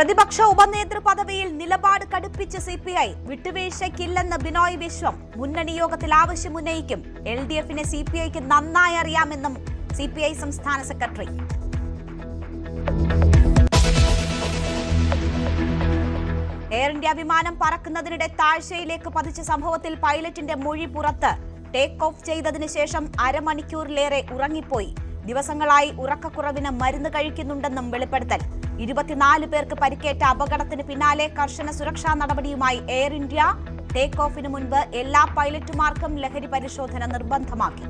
പ്രതിപക്ഷ ഉപനേതൃ പദവിയിൽ നിലപാട് കടുപ്പിച്ച് സിപിഐ. വിട്ടുവീഴ്ചയ്ക്കില്ലെന്ന് ബിനോയ് വിശ്വം. മുന്നണി യോഗത്തിൽ ആവശ്യമുന്നയിക്കും. LDFിനെ സിപിഐക്ക് നന്നായി അറിയാമെന്നും സിപിഐ സംസ്ഥാന സെക്രട്ടറി. എയർ ഇന്ത്യ വിമാനം പറക്കുന്നതിനിടെ താഴ്ചയിലേക്ക് പതിച്ച സംഭവത്തിൽ പൈലറ്റിന്റെ മൊഴി പുറത്ത്. ടേക്ക് ഓഫ് ചെയ്തതിനു ശേഷം അരമണിക്കൂറിലേറെ ഉറങ്ങിപ്പോയി. ദിവസങ്ങളായി ഉറക്കക്കുറവിന് മരുന്ന് കഴിക്കുന്നുണ്ടെന്നും വെളിപ്പെടുത്തൽ. 24 പേർക്ക് പരിക്കേറ്റ അപകടത്തിന് പിന്നാലെ കർശന സുരക്ഷാ നടപടിയുമായി എയർ ഇന്ത്യ. ടേക്ക് ഓഫിന് മുൻപ് എല്ലാ പൈലറ്റുമാർക്കും ലഹരി പരിശോധന നിർബന്ധമാക്കി.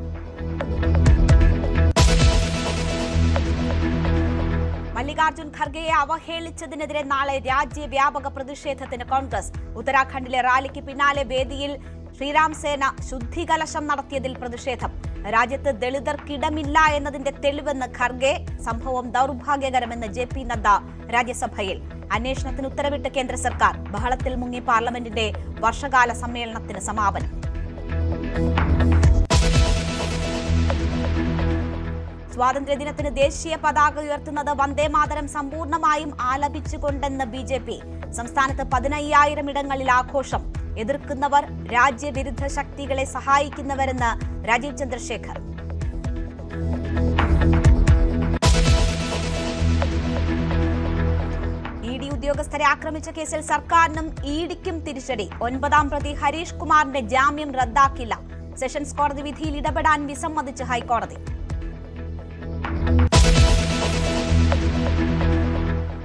മല്ലികാർജുൻ ഖർഗെയെ അവഹേളിച്ചതിനെതിരെ നാളെ രാജ്യവ്യാപക പ്രതിഷേധത്തിന് കോൺഗ്രസ്. ഉത്തരാഖണ്ഡിലെ റാലിക്ക് പിന്നാലെ വേദിയിൽ ശ്രീറാം സേന ശുദ്ധികലശം നടത്തിയതിൽ പ്രതിഷേധം. രാജ്യത്ത് ദളിതർക്കിടമില്ല എന്നതിന്റെ തെളിവെന്ന് ഖർഗെ. സംഭവം ദൗർഭാഗ്യകരമെന്ന് JP നദ്ദ രാജ്യസഭയിൽ. അന്വേഷണത്തിന് ഉത്തരവിട്ട് കേന്ദ്ര സർക്കാർ. ബഹളത്തിൽ മുങ്ങി പാർലമെന്റിന്റെ വർഷകാല സമ്മേളനത്തിന് സമാപനം. സ്വാതന്ത്ര്യദിനത്തിന് ദേശീയ പതാക ഉയർത്തുന്നത് വന്ദേമാതരം സമ്പൂർണമായും ആലപിച്ചുകൊണ്ടെന്ന് BJP. സംസ്ഥാനത്ത് 15,000 ഇടങ്ങളിൽ ആഘോഷം. എതിർക്കുന്നവർ രാജ്യവിരുദ്ധ ശക്തികളെ സഹായിക്കുന്നവരെന്ന് രാജീവ് ചന്ദ്രശേഖർ. ED ഉദ്യോഗസ്ഥരെ ആക്രമിച്ച കേസിൽ സർക്കാരിനും EDക്കും തിരിച്ചടി. 9ാം പ്രതി ഹരീഷ് കുമാറിന്റെ ജാമ്യം റദ്ദാക്കില്ല. സെഷൻസ് കോടതി വിധിയിൽ ഇടപെടാൻ വിസമ്മതിച്ച് ഹൈക്കോടതി.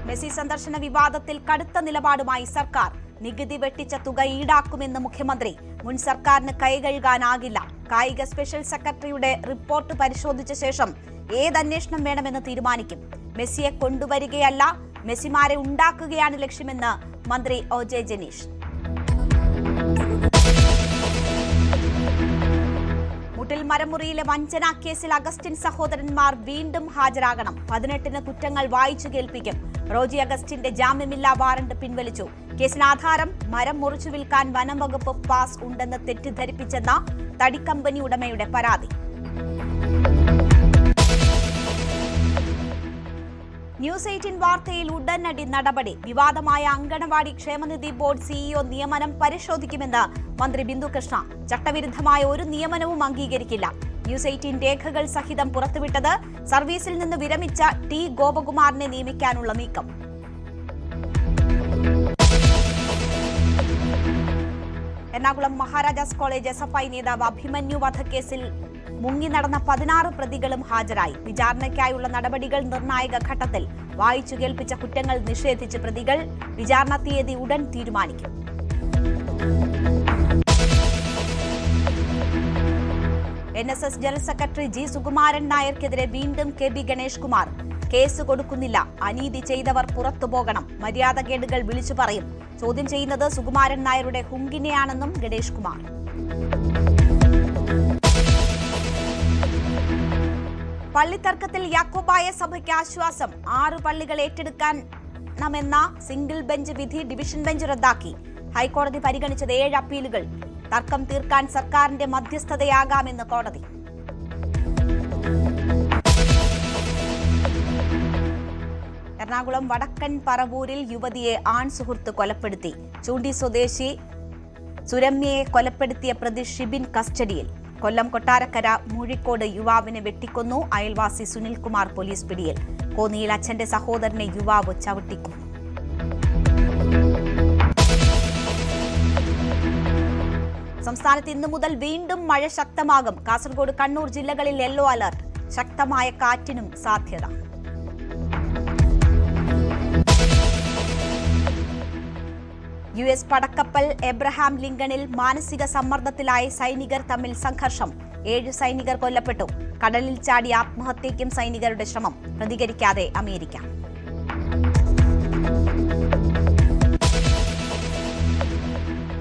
മെസ്സി സന്ദർശന വിവാദത്തിൽ കടുത്ത നിലപാടുമായി സർക്കാർ. നികുതി വെട്ടിച്ച തുക ഈടാക്കുമെന്ന് മുഖ്യമന്ത്രി. മുൻ സർക്കാരിന് കൈകഴുകാനാകില്ല. കായിക സ്പെഷ്യൽ സെക്രട്ടറിയുടെ റിപ്പോർട്ട് പരിശോധിച്ച ശേഷം ഏതന്വേഷണം വേണമെന്ന് തീരുമാനിക്കും. മെസ്സിയെ കൊണ്ടുവരികയല്ല, മെസ്സിമാരെ ഉണ്ടാക്കുകയാണ് ലക്ഷ്യമെന്ന് മന്ത്രി OJ ജനീഷ്. മുട്ടിൽ മരമുറിയിലെ വഞ്ചനാ കേസിൽ അഗസ്റ്റിൻ സഹോദരന്മാർ വീണ്ടും ഹാജരാകണം. 18 കുറ്റങ്ങൾ വായിച്ചു കേൾപ്പിക്കും. റോജി അഗസ്റ്റിന്റെ ജാമ്യമില്ലാ വാറണ്ട് പിൻവലിച്ചു. കേസിന് ആധാരം മരം മുറിച്ചു വിൽക്കാൻ വനം വകുപ്പ് പാസ് ഉണ്ടെന്ന് തെറ്റിദ്ധരിപ്പിച്ചെന്ന തടിക്കമ്പനി ഉടമയുടെ പരാതി. ന്യൂസ് 18 വാർത്തയിൽ ഉടനടി നടപടി. വിവാദമായ അങ്കണവാടി ക്ഷേമനിധി ബോർഡ് CEO നിയമനം പരിശോധിക്കുമെന്ന് മന്ത്രി ബിന്ദു കൃഷ്ണ. ചട്ടവിരുദ്ധമായ ഒരു നിയമനവും അംഗീകരിക്കില്ല. ന്യൂസ് 18 രേഖകൾ സഹിതം പുറത്തുവിട്ടത്. സർവീസിൽ നിന്ന് വിരമിച്ച T ഗോപകുമാറിനെ നിയമിക്കാനുള്ള നീക്കം. എറണാകുളം മഹാരാജാസ് കോളേജ് SFI നേതാവ് അഭിമന്യു വധക്കേസിൽ മുങ്ങി നടന്ന 16 പ്രതികളും ഹാജരായി. വിചാരണയ്ക്കായുള്ള നടപടികൾ നിർണായക ഘട്ടത്തിൽ. വായിച്ചു കേൾപ്പിച്ച കുറ്റങ്ങൾ നിഷേധിച്ച് പ്രതികൾ. വിചാരണ തീയതി ഉടൻ തീരുമാനിക്കും. NSS general secretary G Sukumaran നായർക്കെതിരെ വീണ്ടും KB ഗണേഷ് കുമാർ. കേസ് കൊടുക്കുന്നില്ല. അനീതി ചെയ്തവർ പുറത്തുപോകണം. മര്യാദകേടുകൾ വിളിച്ചു പറയും. ചോദ്യം ചെയ്യുന്നത് സുകുമാരൻ നായരുടെ ഹുങ്കിനെയാണെന്നും ഗണേഷ് കുമാർ. പള്ളിത്തർക്കത്തിൽ യാക്കോബായ സഭയ്ക്ക് ആശ്വാസം. 6 പള്ളികൾ ഏറ്റെടുക്കാമെന്ന സിംഗിൾ ബെഞ്ച് വിധി ഡിവിഷൻ ബെഞ്ച് റദ്ദാക്കി. ഹൈക്കോടതി പരിഗണിച്ചത് 7 അപ്പീലുകൾ. തർക്കം തീർക്കാൻ സർക്കാരിന്റെ മധ്യസ്ഥതയാകാമെന്ന് കോടതി. എറണാകുളം വടക്കൻ പറവൂരിൽ യുവതിയെ ആൺ സുഹൃത്ത് കൊലപ്പെടുത്തി. ചൂണ്ടി സ്വദേശി സുരമ്യയെ കൊലപ്പെടുത്തിയ പ്രതി ഷിബിൻ കസ്റ്റഡിയിൽ. കൊല്ലം കൊട്ടാരക്കര മൂഴിക്കോട് യുവാവിനെ വെട്ടിക്കൊന്നു. അയൽവാസി സുനിൽകുമാർ പോലീസ് പിടിയിൽ. കോന്നിയിൽ അച്ഛന്റെ സഹോദരനെ യുവാവ് ചവിട്ടിക്കൊന്നു. സംസ്ഥാനത്ത് ഇന്നു മുതൽ വീണ്ടും മഴ ശക്തമാകും. കാസർഗോഡ്, കണ്ണൂർ ജില്ലകളിൽ യെല്ലോ അലർട്ട്. ശക്തമായ കാറ്റിനും സാധ്യത. US പടക്കപ്പൽ എബ്രഹാം ലിങ്കണിൽ മാനസിക സമ്മർദ്ദത്തിലായ സൈനികർ തമ്മിൽ സംഘർഷം. 7 സൈനികർ കൊല്ലപ്പെട്ടു. കടലിൽ ചാടി ആത്മഹത്യയ്ക്കും സൈനികരുടെ ശ്രമം. പ്രതികരിക്കാതെ അമേരിക്ക.